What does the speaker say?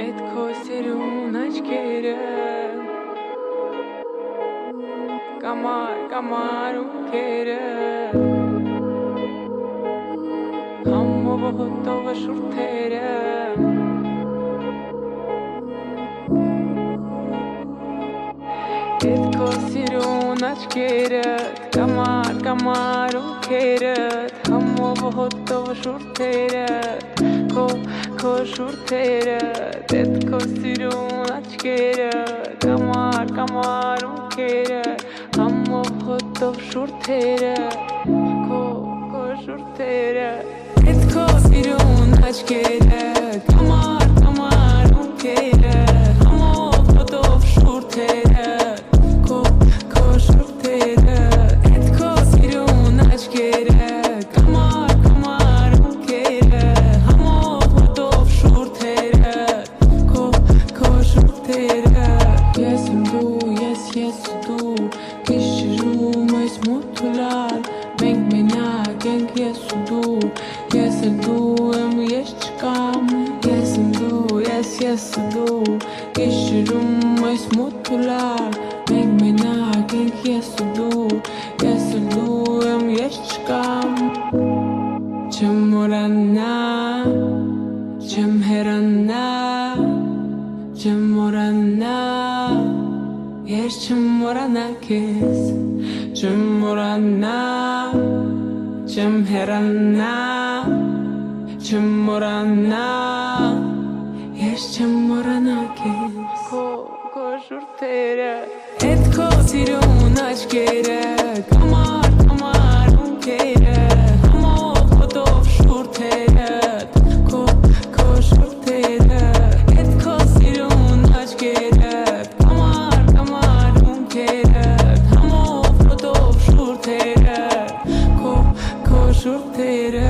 Էդ քո սիրուն աչքերը Կամար ունքերը Համով հոտով շուրթերը Էդ քո սիրուն աչքերը Կամար ունքերը Համով հոտով շուրթերը Քո շուրթերը Էդ քո սիրուն աչքերը Կամար ունքերը Համով հոտով շուրթերը Քո շուրթերը Էդ քո սիրուն աչքերը Կամար ունքերը Համով հոտով շուրթերը Քո շուրթերը Էդ քո սիրուն աչքերը Կամար ունքերը Համով հոտով շուրթերը Քո շուրթերը Ես եմ դու, ես դու Կիշրում այս մութուլար Մենք մենակ ենք ես ու դու Ես էլ դու եմ ես չկամ Ես եմ դու, ես ու դու Կիշրում այս մութուլար Մենք մենակ ենք ես ու դու Ես էլ դու եմ ես չկամ Չեմ մորանա Չեմ հեռանա Չեմ մորանա Ես չեմ մորանա քեզ Չեմ մորանա Չեմ հեռանա Չեմ մորանա Ես չեմ մորանա քեզ Քո շուրթերը Էդ քո սիրուն աչքերը Կամար ունքերը Համով հոտով շուրթերը Քո շուրթերը Էդ քո սիրուն աչքերը Կամար ունքերը Համով հոտով շուրթերը Քո շուրթերը